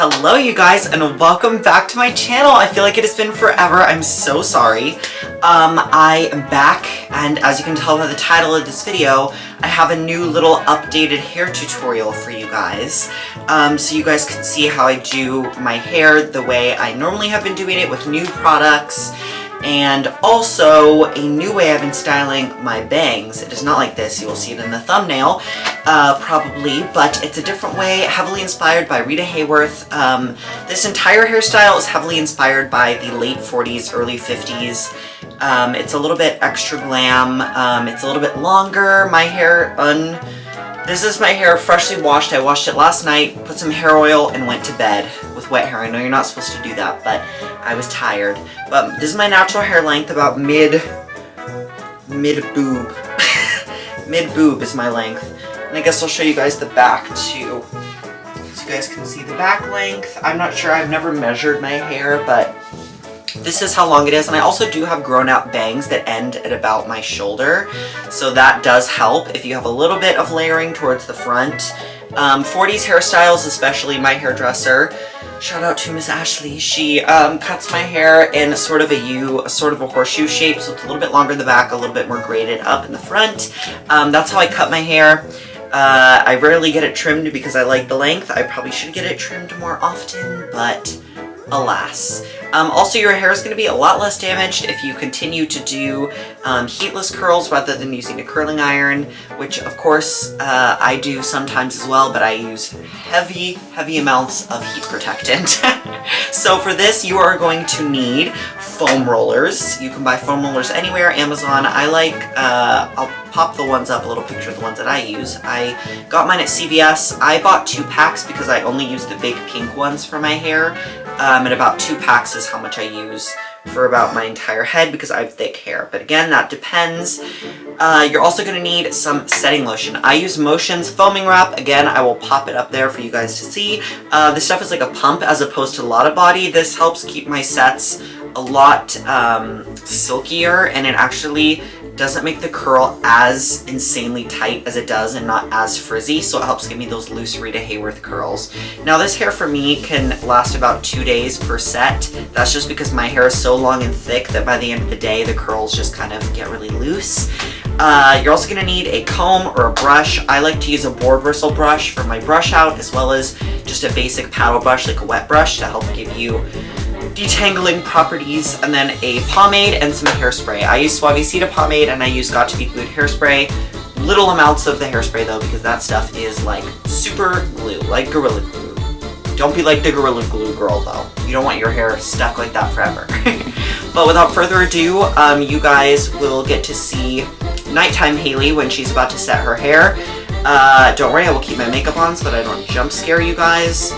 Hello you guys, and welcome back to my channel. I feel like it has been forever. I'm so sorry. I am back, and as you can tell by the title of this video, I have a new little updated hair tutorial for you guys. So you guys can see how I do my hair the way I normally have been doing it with new products. And also a new way I've been styling my bangs. It is not like this, you will see it in the thumbnail, probably, but it's a different way, heavily inspired by Rita Hayworth. This entire hairstyle is heavily inspired by the late 40s, early 50s. It's a little bit extra glam, it's a little bit longer. My hair, this is my hair freshly washed. I washed it last night, put some hair oil, and went to bed with wet hair. I know you're not supposed to do that, but I was tired. But this is my natural hair length, about mid-boob. Mid-boob is my length. And I guess I'll show you guys the back too, so you guys can see the back length. I'm not sure, I've never measured my hair, but this is how long it is. And I also do have grown out bangs that end at about my shoulder, so that does help if you have a little bit of layering towards the front. 40s hairstyles, especially my hairdresser, shout out to Miss Ashley, she cuts my hair in sort of a U, sort of a horseshoe shape, so it's a little bit longer in the back, a little bit more braided up in the front. That's how I cut my hair. I rarely get it trimmed because I like the length. I probably should get it trimmed more often, but alas. Also, your hair is going to be a lot less damaged if you continue to do heatless curls rather than using a curling iron, which of course I do sometimes as well, but I use heavy amounts of heat protectant. So for this, you are going to need foam rollers. You can buy foam rollers anywhere, Amazon. I like, I'll pop the ones up, a little picture of the ones that I use. I got mine at CVS. I bought 2 packs because I only use the big pink ones for my hair. And about 2 packs is how much I use for about my entire head because I have thick hair. But again, that depends. You're also going to need some setting lotion. I use Motion's foaming wrap. Again, I will pop it up there for you guys to see. This stuff is like a pump as opposed to Lotta Body. This helps keep my sets a lot silkier, and it actually doesn't make the curl as insanely tight as it does and not as frizzy, so it helps give me those loose Rita Hayworth curls. Now this hair for me can last about 2 days per set. That's just because my hair is so long and thick that by the end of the day the curls just kind of get really loose. You're also going to need a comb or a brush. I like to use a board bristle brush for my brush out, as well as just a basic paddle brush like a wet brush to help give you detangling properties, and then a pomade and some hairspray. I use Suavecita pomade and I use Got To Be Glued hairspray. Little amounts of the hairspray though, because that stuff is like super glue, like Gorilla Glue. Don't be like the Gorilla Glue girl though. You don't want your hair stuck like that forever. But without further ado, you guys will get to see nighttime Haley when she's about to set her hair. Don't worry, I will keep my makeup on so that I don't jump scare you guys.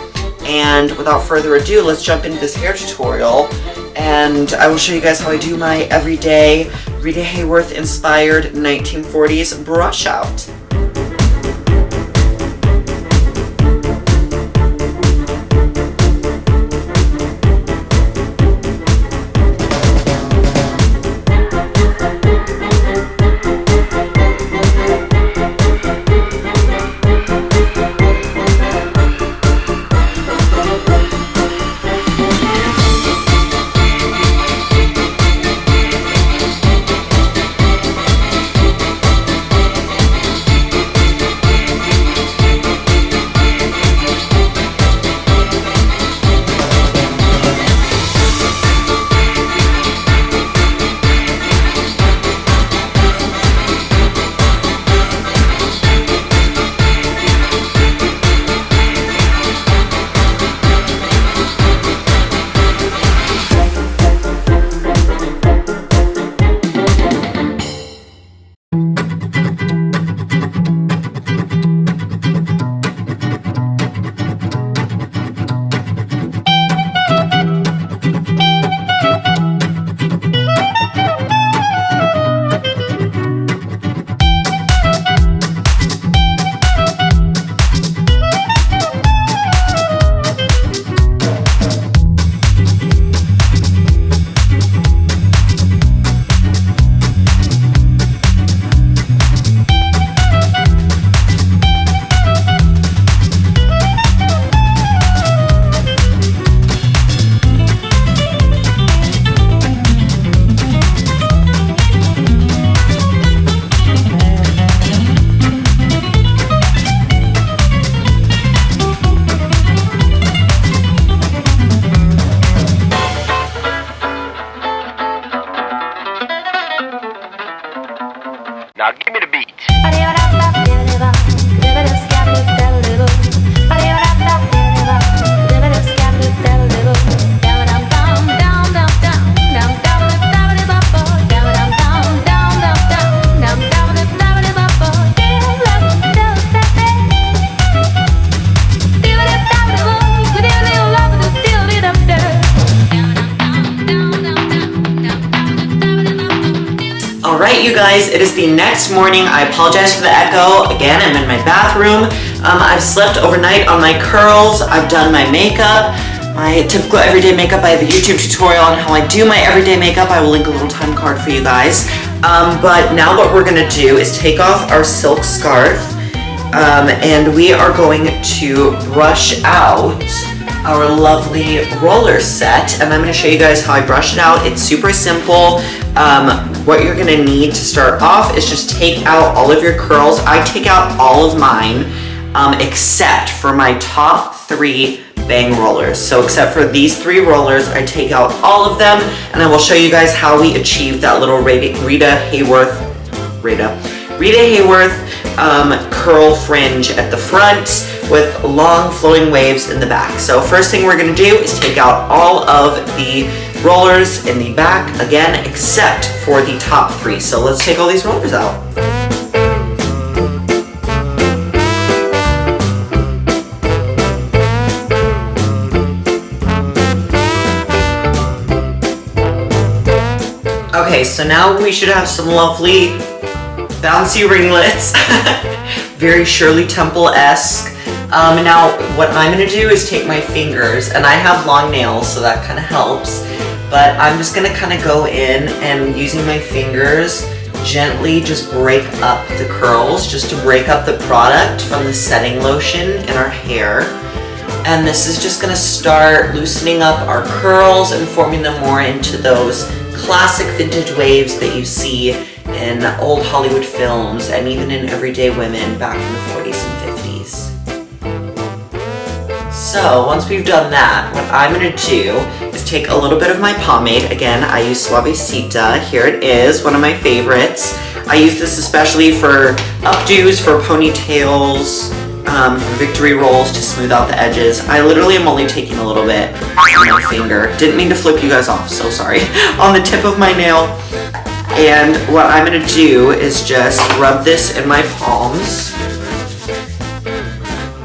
And without further ado, let's jump into this hair tutorial, and I will show you guys how I do my everyday Rita Hayworth inspired 1940s brush out. Alright you guys, it is the next morning. I apologize for the echo. Again, I'm in my bathroom. I've slept overnight on my curls. I've done my makeup. My typical everyday makeup. I have a YouTube tutorial on how I do my everyday makeup. I will link a little time card for you guys. But now what we're going to do is take off our silk scarf. And we are going to brush out our lovely roller set, and I'm going to show you guys how I brush it out. It's super simple. What you're going to need to start off is just take out all of your curls. I take out all of mine except for my top 3 bang rollers. So except for these 3 rollers, I take out all of them, and I will show you guys how we achieve that little Rita Hayworth curl fringe at the front with long flowing waves in the back. So first thing we're going to do is take out all of the rollers in the back, again, except for the top 3. So let's take all these rollers out. Okay, so now we should have some lovely bouncy ringlets. Very Shirley Temple-esque. Now, what I'm going to do is take my fingers, and I have long nails, so that kind of helps, but I'm just going to kind of go in and using my fingers, gently just break up the curls, just to break up the product from the setting lotion in our hair. And this is just going to start loosening up our curls and forming them more into those classic vintage waves that you see in old Hollywood films and even in everyday women back in the 40s and 50s. So once we've done that, what I'm going to do is take a little bit of my pomade. Again, I use Suavecita. Here it is, one of my favorites. I use this especially for updos, for ponytails, for victory rolls to smooth out the edges. I literally am only taking a little bit on my finger. Didn't mean to flip you guys off, so sorry. On the tip of my nail. And what I'm going to do is just rub this in my palms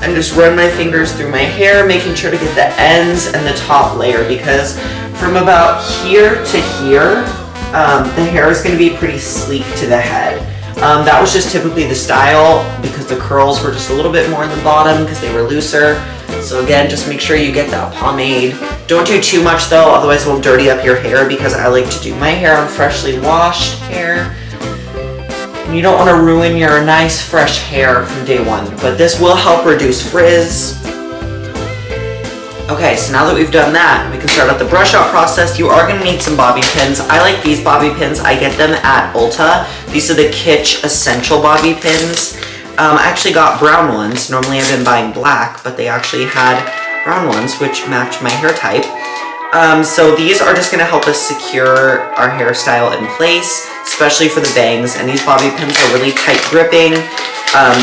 and just run my fingers through my hair, making sure to get the ends and the top layer, because from about here to here, the hair is going to be pretty sleek to the head. That was just typically the style because the curls were just a little bit more in the bottom because they were looser. So again, just make sure you get that pomade. Don't do too much though, otherwise it will dirty up your hair, because I like to do my hair on freshly washed hair. And you don't want to ruin your nice fresh hair from day one, but this will help reduce frizz. Okay, so now that we've done that, we can start out the brush out process. You are going to need some bobby pins. I like these bobby pins. I get them at Ulta. These are the Kitsch Essential bobby pins. I actually got brown ones. Normally I've been buying black, but they actually had brown ones, which match my hair type. So these are just going to help us secure our hairstyle in place, especially for the bangs. And these bobby pins are really tight gripping.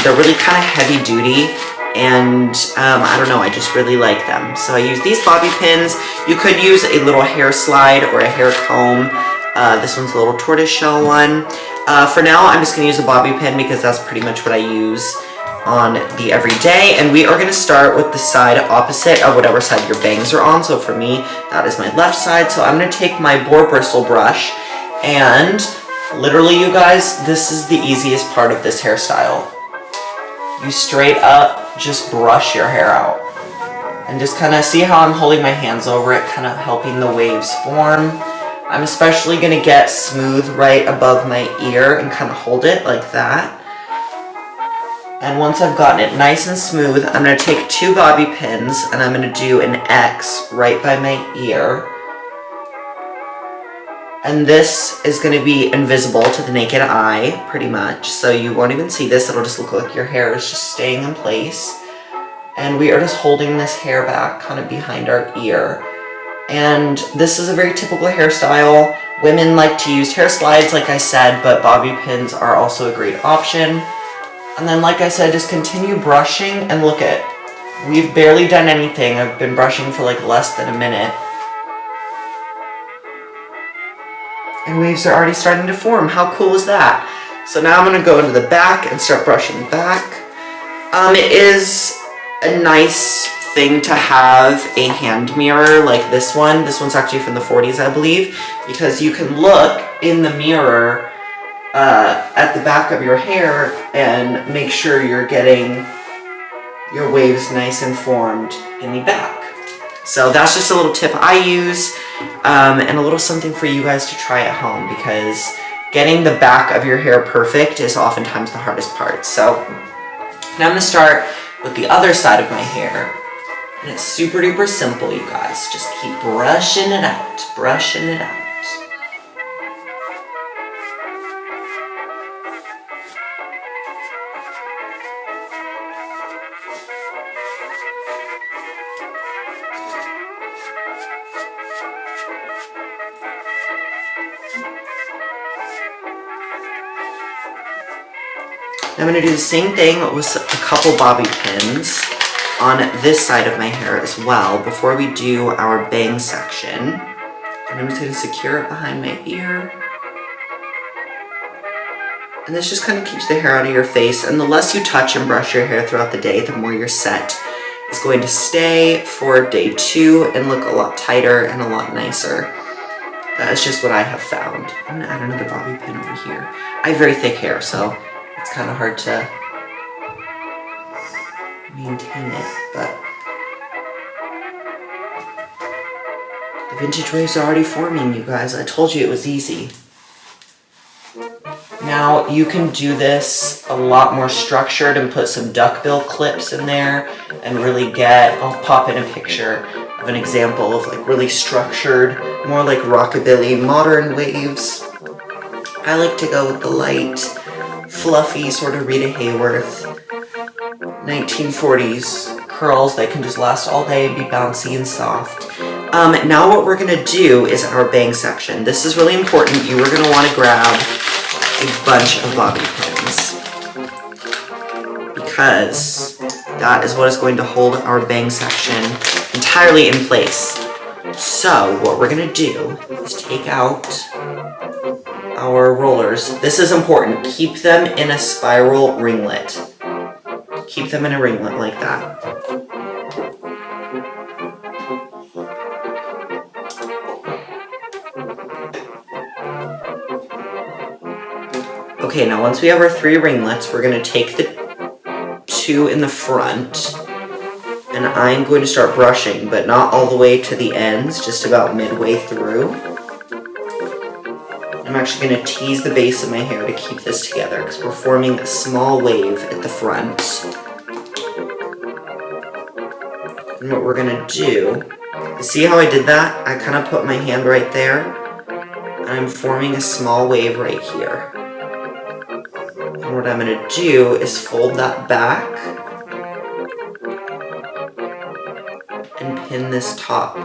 They're really kind of heavy duty. And I don't know, I just really like them. So I use these bobby pins. You could use a little hair slide or a hair comb. This one's a little tortoiseshell one. For now, I'm just going to use a bobby pin because that's pretty much what I use on the everyday. And we are going to start with the side opposite of whatever side your bangs are on. So for me, that is my left side. So I'm going to take my boar bristle brush, and literally, you guys, this is the easiest part of this hairstyle. You straight up just brush your hair out. And just kind of see how I'm holding my hands over it, kind of helping the waves form. I'm especially going to get smooth right above my ear and kind of hold it like that. And once I've gotten it nice and smooth, I'm going to take 2 bobby pins and I'm going to do an X right by my ear. And this is going to be invisible to the naked eye, pretty much. So you won't even see this. It'll just look like your hair is just staying in place. And we are just holding this hair back kind of behind our ear. And this is a very typical hairstyle. Women like to use hair slides, like I said, but bobby pins are also a great option. And then, like I said, just continue brushing, and look at, we've barely done anything. I've been brushing for like less than a minute. And waves are already starting to form. How cool is that? So now I'm going to go into the back and start brushing back. It is a nice thing to have a hand mirror like this one. This one's actually from the 40s, I believe, because you can look in the mirror at the back of your hair and make sure you're getting your waves nice and formed in the back. So that's just a little tip I use, and a little something for you guys to try at home, because getting the back of your hair perfect is oftentimes the hardest part. So now I'm going to start with the other side of my hair. And it's super duper simple, you guys. Just keep brushing it out, brushing it out. I'm going to do the same thing with a couple bobby pins on this side of my hair as well before we do our bang section. And I'm just going to secure it behind my ear. And this just kind of keeps the hair out of your face. And the less you touch and brush your hair throughout the day, the more your set is going to stay for day 2 and look a lot tighter and a lot nicer. That is just what I have found. I'm going to add another bobby pin over here. I have very thick hair, so it's kind of hard to maintain it, but the vintage waves are already forming, you guys. I told you it was easy. Now you can do this a lot more structured and put some duckbill clips in there and really get, I'll pop in a picture of an example of like really structured, more like rockabilly modern waves. I like to go with the light, fluffy sort of Rita Hayworth 1940's curls that can just last all day and be bouncy and soft. Now what we're going to do is our bang section. This is really important. You are going to want to grab a bunch of bobby pins because that is what is going to hold our bang section entirely in place. So what we're going to do is take out our rollers. This is important. Keep them in a spiral ringlet. Keep them in a ringlet like that. Okay, now once we have our 3 ringlets, we're going to take the 2 in the front, and I'm going to start brushing, but not all the way to the ends, just about midway through. I'm actually going to tease the base of my hair to keep this together because we're forming a small wave at the front. And what we're going to do, see how I did that? I kind of put my hand right there, and I'm forming a small wave right here. And what I'm going to do is fold that back and pin this top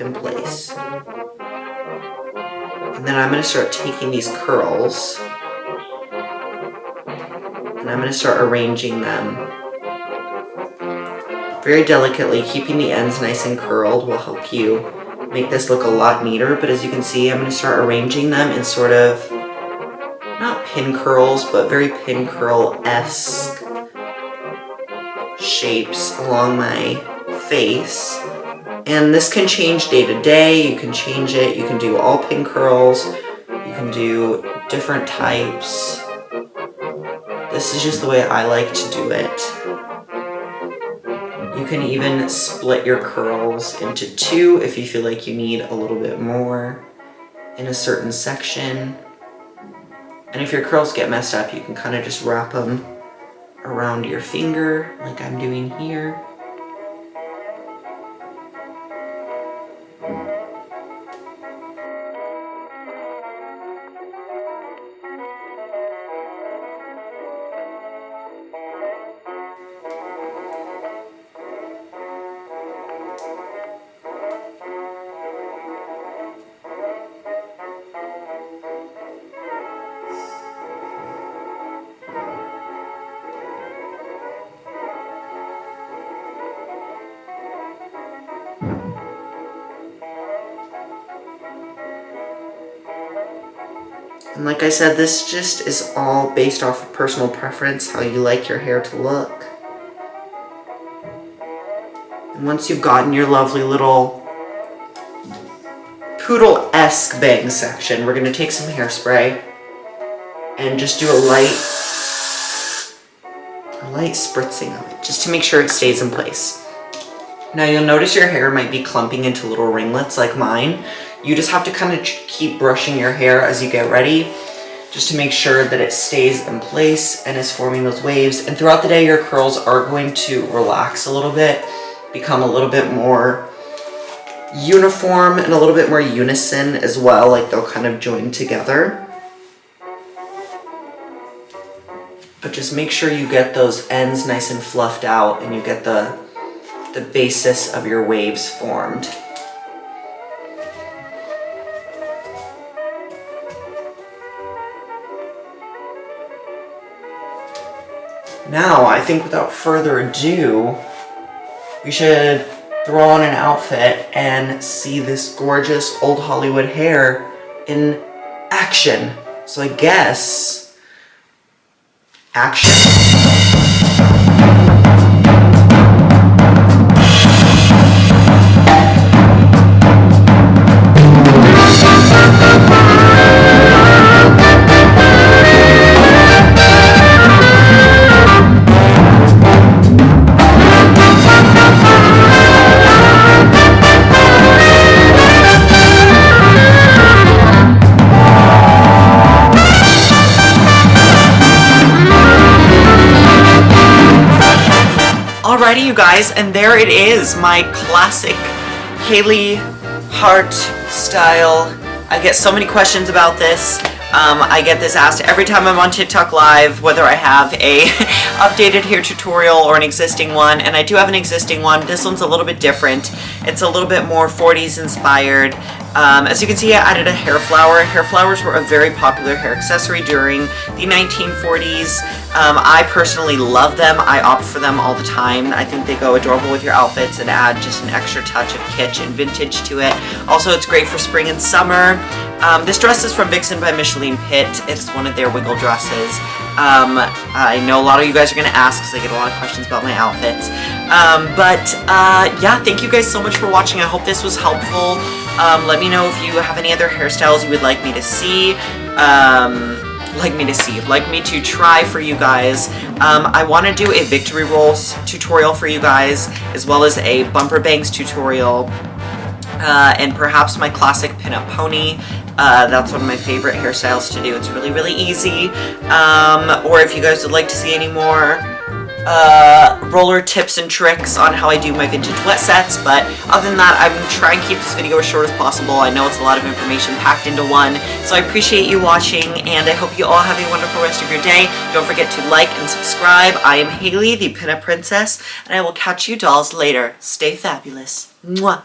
in place. And then I'm going to start taking these curls and I'm going to start arranging them very delicately. Keeping the ends nice and curled will help you make this look a lot neater, but as you can see, I'm going to start arranging them in sort of, not pin curls, but very pin curl-esque shapes along my face. And this can change day to day. You can change it. You can do all pin curls. You can do different types. This is just the way I like to do it. You can even split your curls into 2 if you feel like you need a little bit more in a certain section. And if your curls get messed up, you can kind of just wrap them around your finger like I'm doing here. And like I said, this just is all based off of personal preference, how you like your hair to look. And once you've gotten your lovely little poodle-esque bang section, we're going to take some hairspray and just do a light spritzing of it, just to make sure it stays in place. Now you'll notice your hair might be clumping into little ringlets like mine. You just have to kind of keep brushing your hair as you get ready, just to make sure that it stays in place and is forming those waves. And throughout the day, your curls are going to relax a little bit, become a little bit more uniform and a little bit more unison as well, like they'll kind of join together. But just make sure you get those ends nice and fluffed out and you get the basis of your waves formed. Now, I think without further ado, we should throw on an outfit and see this gorgeous old Hollywood hair in action. So I guess, action. Alrighty, you guys, and there it is, my classic Haley Hart style. I get so many questions about this. I get this asked every time I'm on TikTok Live, whether I have a updated hair tutorial or an existing one, and I do have an existing one. This one's a little bit different. It's a little bit more 40s inspired. As you can see, I added a hair flower. Hair flowers were a very popular hair accessory during the 1940s. I personally love them. I opt for them all the time. I think they go adorable with your outfits and add just an extra touch of kitsch and vintage to it. Also, it's great for spring and summer. This dress is from Vixen by Micheline Pitt. It's one of their wiggle dresses. I know a lot of you guys are going to ask because I get a lot of questions about my outfits. Yeah, thank you guys so much for watching. I hope this was helpful. Let me know if you have any other hairstyles you would like me to see. Like me to try for you guys. I want to do a victory rolls tutorial for you guys, as well as a bumper bangs tutorial, and perhaps my classic pinup pony. That's one of my favorite hairstyles to do. It's really, really easy. Or if you guys would like to see any more roller tips and tricks on how I do my vintage wet sets. But other than that, I'm trying to keep this video as short as possible. I know it's a lot of information packed into one, so I appreciate you watching, and I hope you all have a wonderful rest of your day. Don't forget to like and subscribe. I am Haley, the Pinup Princess, and I will catch you dolls later. Stay fabulous. Mwah.